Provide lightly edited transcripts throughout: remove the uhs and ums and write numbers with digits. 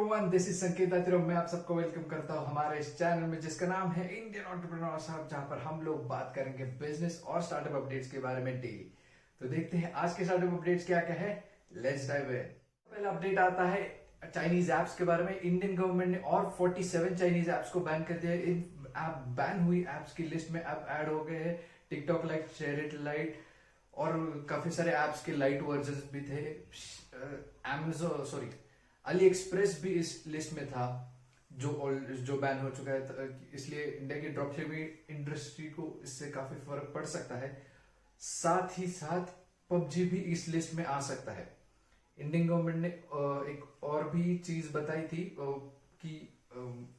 Everyone, this is संकेत अतिरम। मैं आप सबको वेलकम करता हूं हमारे इस चैनल में जिसका नाम है इंडियन एंटरप्रेन्योर साहब, जहां पर हम लोग बात करेंगे बिजनेस और स्टार्टअप अपडेट्स के बारे में डेली। तो देखते हैं आज के स्टार्टअप अपडेट्स क्या क्या है। Let's dive in. पहला अपडेट आता है चाइनीज एप्स के बारे में। इंडियन गवर्नमेंट ने और 47 चाइनीज एप्स को बैन कर दिया। इन ऐप बैन हुई एप्स की लिस्ट में ऐप ऐड हो गए हैं TikTok light, share it light और काफी सारे एप्स के लाइट वर्जन भी थे। अली एक्सप्रेस भी इस लिस्ट में था जो बैन हो चुका है। इसलिए इंडिया की ड्रॉप शिपिंग इंडस्ट्री को इससे काफी फर्क पड़ सकता है। साथ ही साथ पबजी भी इस लिस्ट में आ सकता है। इंडियन गवर्नमेंट ने एक और भी चीज बताई थी कि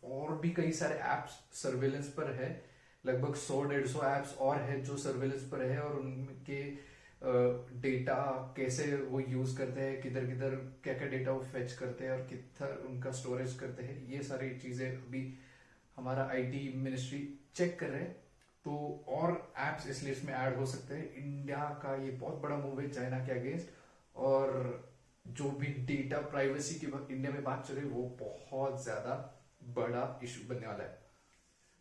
और भी कई सारे एप्स सर्वेलेंस पर है। लगभग 100-150 एप्स और है जो सर्वेलेंस पर है, और उनके डेटा कैसे वो यूज करते हैं, किधर किधर क्या क्या डेटा वो फेच करते हैं और किधर उनका स्टोरेज करते हैं, ये सारी चीजें अभी हमारा आईटी मिनिस्ट्री चेक कर रहे हैं। तो और एप्स इस लिस्ट में ऐड हो सकते हैं। इंडिया का ये बहुत बड़ा मूव है चाइना के अगेंस्ट, और जो भी डेटा प्राइवेसी की इंडिया में बात चल रही है वो बहुत ज्यादा बड़ा इशू बनने वाला है।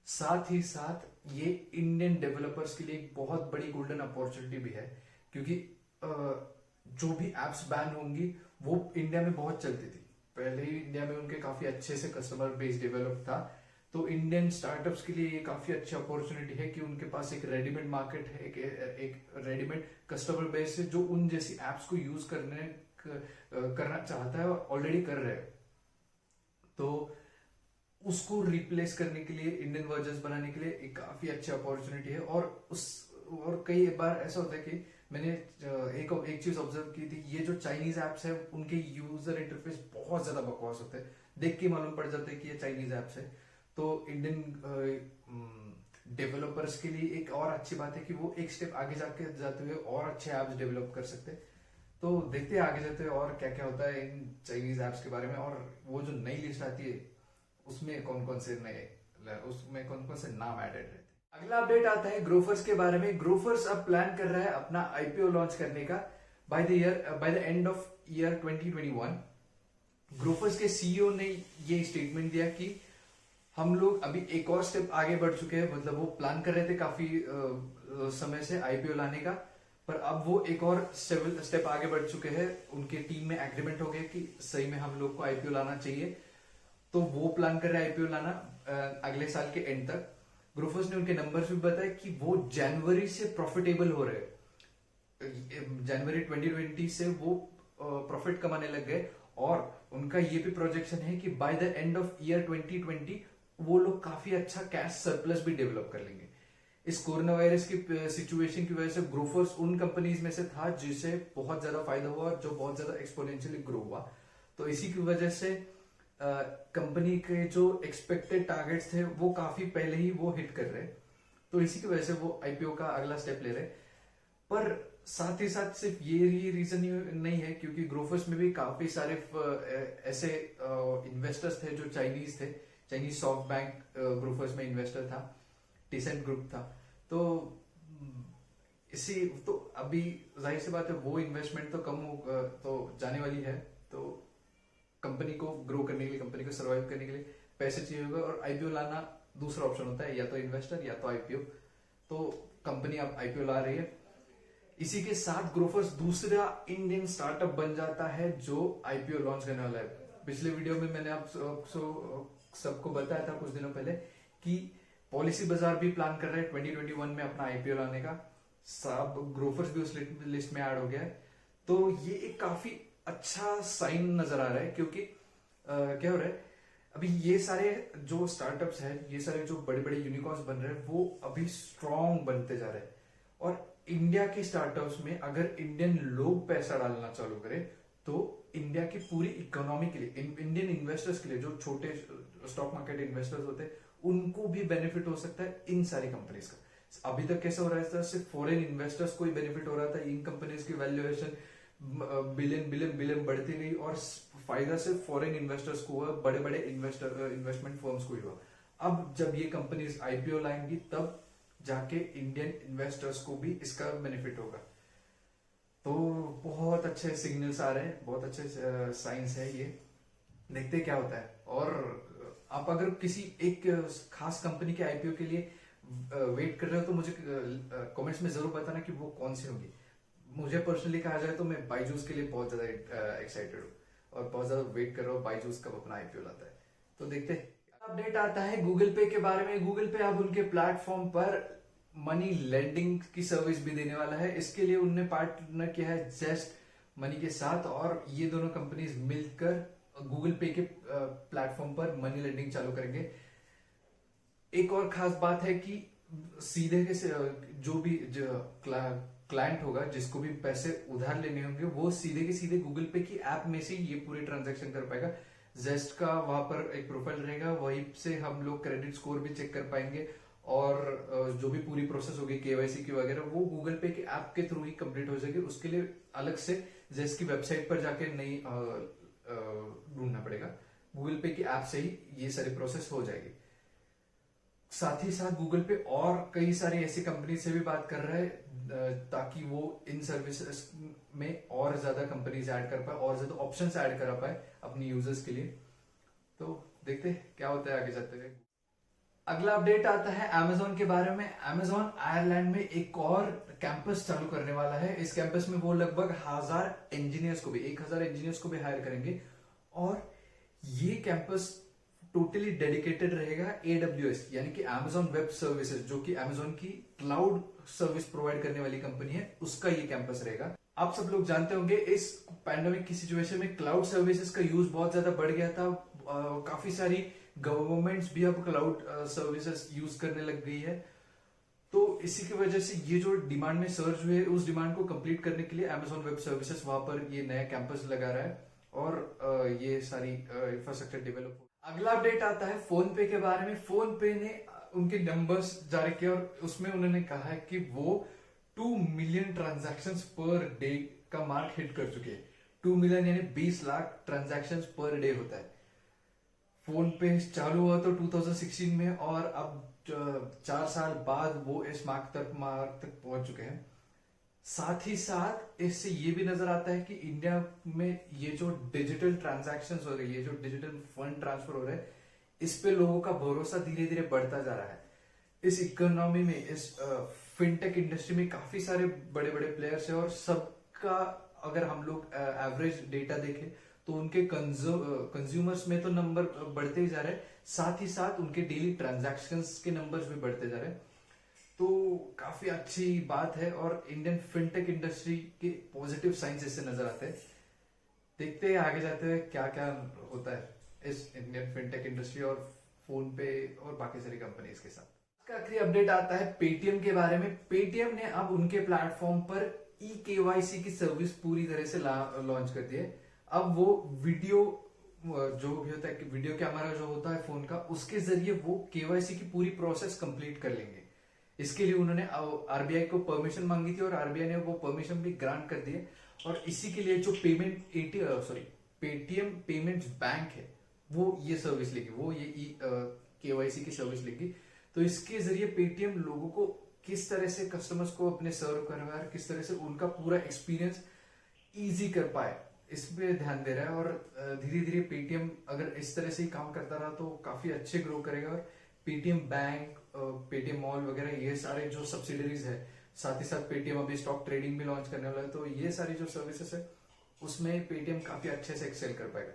साथ ही साथ ये इंडियन डेवलपर्स के लिए एक बहुत बड़ी गोल्डन अपॉर्चुनिटी भी है, क्योंकि जो भी एप्स बैन होंगी वो इंडिया में बहुत चलती थी। पहले ही इंडिया में उनके काफी अच्छे से कस्टमर बेस डेवलप था। तो इंडियन स्टार्टअप्स के लिए ये काफी अच्छी अपॉर्चुनिटी है कि उनके पास एक रेडीमेड मार्केट है, एक रेडीमेड कस्टमर बेस है जो उन जैसी एप्स को यूज करना चाहता है और ऑलरेडी कर रहे हैं। तो उसको रिप्लेस करने के लिए, इंडियन वर्जन बनाने के लिए एक काफी अच्छी अपॉर्चुनिटी है। और कई बार ऐसा होता है कि मैंने एक चीज ऑब्जर्व की थी, ये जो चाइनीज एप्स है उनके यूजर इंटरफेस बहुत ज्यादा बकवास होते हैं। देख के मालूम पड़ जाता है कि ये चाइनीज एप्स है। तो इंडियन डेवलपर्स के लिए एक और अच्छी बात है कि वो एक स्टेप आगे जाते हुए और अच्छे एप्स डेवलप कर सकते हैं। तो देखते हैं आगे जाते हुए और क्या क्या होता है इन चाइनीज एप्स के बारे में, और वो जो नई लिस्ट आती है उसमें कौन कौन से नाम एडेड रहते हैं। अगला अपडेट आता है ग्रोफर्स के बारे में। ग्रोफर्स अब प्लान कर रहा है अपना आईपीओ लॉन्च करने का by the end of year 2021। Grofers के सीईओ ने ये स्टेटमेंट दिया कि हम लोग अभी एक और स्टेप आगे बढ़ चुके हैं। मतलब वो प्लान कर रहे थे काफी समय से आईपीओ लाने का, पर अब वो एक और स्टेप आगे बढ़ चुके हैं। उनके टीम में एग्रीमेंट हो गया कि सही में हम लोग को आईपीओ लाना चाहिए। तो वो प्लान कर रहे हैं आईपीओ लाना अगले साल के एंड तक। ग्रोफर्स ने उनके नंबर्स भी बताए कि वो जनवरी से प्रॉफिटेबल हो रहे हैं। जनवरी 2020 से वो प्रॉफिट कमाने लग गए, और उनका ये भी प्रोजेक्शन है कि by the end of year 2020 वो लोग काफी अच्छा कैश सरप्लस भी डेवलप कर लेंगे। इस कोरोना वायरस की सिचुएशन की वजह से ग्रोफर्स उन कंपनीज में से था जिसे बहुत ज्यादा फायदा हुआ और जो बहुत ज्यादा एक्सपोनेंशियली ग्रो हुआ। तो इसी की वजह से कंपनी के जो एक्सपेक्टेड टारगेट्स थे वो काफी पहले ही वो हिट कर रहे। तो इसी की वजह से वो आईपीओ का अगला स्टेप ले रहे। पर साथ ही साथ सिर्फ ये रीजन नहीं है, क्योंकि ग्रोफर्स में भी काफी सारे ऐसे इन्वेस्टर्स थे जो चाइनीज थे। चाइनीज सॉफ्ट बैंक ग्रोफर्स में इन्वेस्टर था, टीसेंट ग्रुप था। तो अभी जाहिर सी बात है वो इन्वेस्टमेंट तो कम तो जाने वाली है। तो कंपनी को ग्रो करने के लिए, कंपनी को सर्वाइव करने के लिए पैसे चाहिए होगा, और आईपीओ लाना दूसरा ऑप्शन होता है, या तो इन्वेस्टर या तो आईपीओ। तो कंपनी अब आईपीओ ला रही है। इसी के साथ ग्रोफर्स दूसरा इंडियन स्टार्टअप बन जाता है जो आईपीओ लॉन्च करने वाला है। पिछले वीडियो में मैंने आप सबको बताया था कुछ दिनों पहले कि पॉलिसी बाजार भी प्लान कर रहे हैं 2021 में अपना आईपीओ लाने का। सब ग्रोफर्स भी उस लिस्ट में ऐड हो गया है। तो ये एक काफी अच्छा साइन नजर आ रहा है, क्योंकि क्या हो रहा है, अभी ये सारे जो स्टार्टअप्स हैं, ये सारे जो बड़े बड़े यूनिकॉर्न्स बन रहे हैं वो अभी स्ट्रॉन्ग बनते जा रहे हैं। और इंडिया के स्टार्टअप्स में अगर इंडियन लोग पैसा डालना चालू करें तो इंडिया की पूरी इकोनॉमी के लिए, इंडियन इन्वेस्टर्स के लिए, जो छोटे स्टॉक मार्केट इन्वेस्टर्स होते हैं उनको भी बेनिफिट हो सकता है इन सारी कंपनीज का। अभी तक कैसा हो रहा था, सिर्फ फॉरेन इन्वेस्टर्स को ही बेनिफिट हो रहा था। इन कंपनीज की वैल्यूएशन बिलियन बढ़ती गई, और फायदा सिर्फ फॉरेन इन्वेस्टर्स को हुआ, बड़े बड़े इन्वेस्टमेंट फर्म्स को ही हुआ। अब जब ये कंपनीज आईपीओ लाएंगी तब जाके इंडियन इन्वेस्टर्स को भी इसका बेनिफिट होगा। तो बहुत अच्छे सिग्नल्स आ रहे हैं, बहुत अच्छे साइंस है ये। देखते हैं क्या होता है। और आप अगर किसी एक खास कंपनी के आईपीओ के लिए वेट कर रहे हो तो मुझे कमेंट्स में जरूर बताना कि वो कौन सी होगी। मुझे पर्सनली कहा जाए तो मैं बाईजूस के लिए बहुत ज्यादा एक्साइटेड हूँ और बहुत ज्यादा वेट कर रहा हूँ बाईजूस कब अपना आईपीओ लाता है। तो देखते हैं। अपडेट आता है गूगल पे के बारे में। गूगल पे अब उनके प्लेटफॉर्म पर मनी लेंडिंग की सर्विस भी देने वाला है। इसके लिए उन्होंने पार्टनर किया है जेस्ट मनी के साथ, और ये दोनों कंपनीज मिलकर गूगल पे के प्लेटफॉर्म पर मनी लेंडिंग चालू करेंगे। एक और खास बात है कि सीधे के जो भी क्लाइंट होगा जिसको भी पैसे उधार लेने होंगे वो सीधे के सीधे गूगल पे की ऐप में से ये पूरे ट्रांजैक्शन कर पाएगा। जेस्ट का वहां पर एक प्रोफाइल रहेगा, वहीं से हम लोग क्रेडिट स्कोर भी चेक कर पाएंगे, और जो भी पूरी प्रोसेस होगी केवाईसी की वगैरह वो गूगल पे के ऐप के थ्रू ही कंप्लीट हो जाएगी। उसके लिए अलग से जेस्ट की वेबसाइट पर जाके नहीं ढूंढना पड़ेगा, गूगल पे की ऐप से ही ये सारी प्रोसेस हो जाएगी। साथ ही साथ गूगल पे और कई सारी ऐसी कंपनी से भी बात कर रहा है ताकि वो इन सर्विसेज में और ज्यादा कंपनीज ऐड कर पाए और ज्यादा ऑप्शंस ऐड करा पाए अपनी यूजर्स के लिए। तो देखते हैं क्या होता है आगे जाते हुए। अगला अपडेट आता है अमेजोन के बारे में। अमेजोन आयरलैंड में एक और कैंपस चालू करने वाला है। इस कैंपस में वो लगभग 1000 इंजीनियर्स को भी 1000 इंजीनियर्स को भी हायर करेंगे, और ये कैंपस टोटली डेडिकेटेड रहेगा AWS यानी कि Amazon वेब सर्विसेज, जो कि Amazon की क्लाउड सर्विस प्रोवाइड करने वाली कंपनी है, उसका ये कैंपस रहेगा। आप सब लोग जानते होंगे इस पैंडेमिक की सिचुएशन में क्लाउड सर्विसेज का यूज बहुत ज्यादा बढ़ गया था। काफी सारी गवर्नमेंट्स भी अब क्लाउड सर्विसेज यूज करने लग गई है। तो इसी की वजह से ये जो डिमांड में सर्ज हुए उस डिमांड को कंप्लीट करने के लिए Amazon वेब सर्विसेज वहां पर ये नया कैंपस लगा रहा है, और ये सारी इंफ्रास्ट्रक्चर डेवलप। अगला अपडेट आता है फोन पे के बारे में। फोन पे ने उनके नंबर्स जारी किए और उसमें उन्होंने कहा है कि वो 2 मिलियन ट्रांजैक्शंस पर डे का मार्क हिट कर चुके हैं। 2 मिलियन यानी 20 लाख ट्रांजैक्शंस पर डे होता है। फोन पे चालू हुआ तो 2016 में, और अब 4 साल बाद वो इस मार्क तक पहुंच चुके हैं। साथ ही साथ इससे ये भी नजर आता है कि इंडिया में ये जो डिजिटल ट्रांजैक्शंस हो रही है, जो डिजिटल फंड ट्रांसफर हो रहे हैं, इस पे लोगों का भरोसा धीरे धीरे बढ़ता जा रहा है। इस इकोनॉमी में, इस फिनटेक इंडस्ट्री में काफी सारे बड़े बड़े प्लेयर्स हैं, और सबका अगर हम लोग एवरेज डेटा देखें तो उनके कंज्यूमर्स में तो नंबर बढ़ते ही जा रहे हैं, साथ ही साथ उनके डेली ट्रांजैक्शंस के नंबर्स भी बढ़ते जा रहे हैं। तो काफी अच्छी बात है, और इंडियन फिनटेक इंडस्ट्री के पॉजिटिव साइंस इससे नजर आते हैं। देखते हैं आगे जाते हुए क्या क्या होता है इस इंडियन फिनटेक इंडस्ट्री और फोन पे और बाकी सारी कंपनीज के साथ। इसका आखिरी अपडेट आता है पेटीएम के बारे में। पेटीएम ने अब उनके प्लेटफॉर्म पर eKYC की सर्विस पूरी तरह से लॉन्च कर दी है। अब वो वीडियो जो भी होता है कि वीडियो कैमरा जो होता है फोन का, उसके जरिए वो केवाईसी की पूरी प्रोसेस कंप्लीट कर लेंगे। इसके लिए उन्होंने आरबीआई को परमिशन मांगी थी और आरबीआई ने वो परमिशन भी ग्रांट कर दी है। और इसी के लिए जो पेटीएम पेमेंट्स बैंक है वो ये सर्विस लेगी, वो ये केवाईसी की सर्विस लेगी। तो इसके जरिए पेटीएम लोगों को किस तरह से कस्टमर्स को अपने सर्व करवा, किस तरह से उनका पूरा एक्सपीरियंस इजी कर पाए, इस पे ध्यान दे रहा है। और धीरे धीरे पेटीएम अगर इस तरह से ही काम करता रहा तो काफी अच्छे ग्रो करेगा। और पेटीएम बैंक, पेटीएम मॉल वगैरह ये सारे जो सब्सिडरीज है, साथ ही साथ पेटीएम अभी स्टॉक ट्रेडिंग भी लॉन्च करने वाला है, तो ये सारी जो सर्विसेज है उसमें पेटीएम काफी अच्छे से एक्सेल कर पाएगा।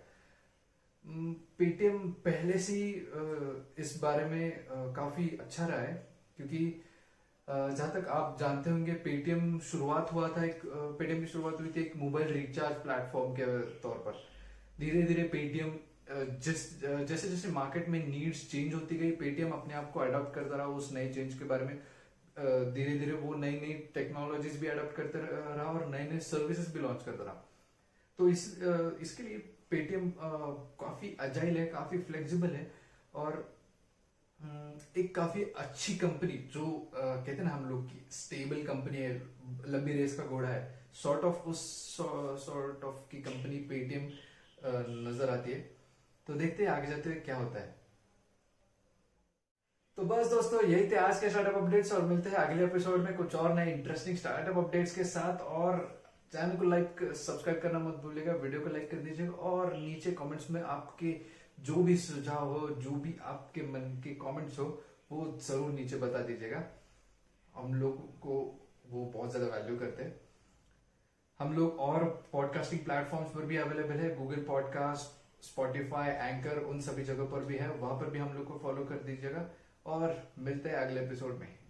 पेटीएम पहले से ही इस बारे में काफी अच्छा रहा है, क्योंकि जहां तक आप जानते होंगे पेटीएम की शुरुआत हुई थी एक मोबाइल रिचार्ज प्लेटफॉर्म के तौर पर। धीरे धीरे पेटीएम जैसे जैसे मार्केट में नीड्स चेंज होती गई, पेटीएम अपने आप को अडॉप्ट करता रहा उस नए चेंज के बारे में। धीरे धीरे वो नई नई टेक्नोलॉजीज भी अडॉप्ट करते रहा और नए नए सर्विसेज भी लॉन्च करता रहा। तो इसके लिए पेटीएम काफी अजाइल है, काफी फ्लेक्सिबल है, और एक काफी अच्छी कंपनी जो कहते हैं ना हम लोग की स्टेबल कंपनी है, लंबी रेस का घोड़ा है, उस सॉर्ट ऑफ की कंपनी पेटीएम नजर आती है। तो देखते हैं आगे जाते हुए क्या होता है। तो बस दोस्तों यही थे आज के स्टार्टअप अपडेट्स, और मिलते हैं अगले एपिसोड में कुछ और नए इंटरेस्टिंग स्टार्टअप अपडेट्स के साथ। और चैनल को लाइक सब्सक्राइब करना मत भूलिएगा, वीडियो को लाइक कर दीजिएगा और नीचे कमेंट्स में आपके जो भी सुझाव हो, जो भी आपके मन के कमेंट्स हो, वो जरूर नीचे बता दीजिएगा। हम लोग को वो बहुत ज्यादा वैल्यू करते हैं। हम लोग और पॉडकास्टिंग प्लेटफॉर्म्स पर भी अवेलेबल है, गूगल पॉडकास्ट, स्पॉटिफाई, एंकर, उन सभी जगह पर भी है, वहां पर भी हम लोग को फॉलो कर दीजिएगा और मिलते हैं अगले एपिसोड में।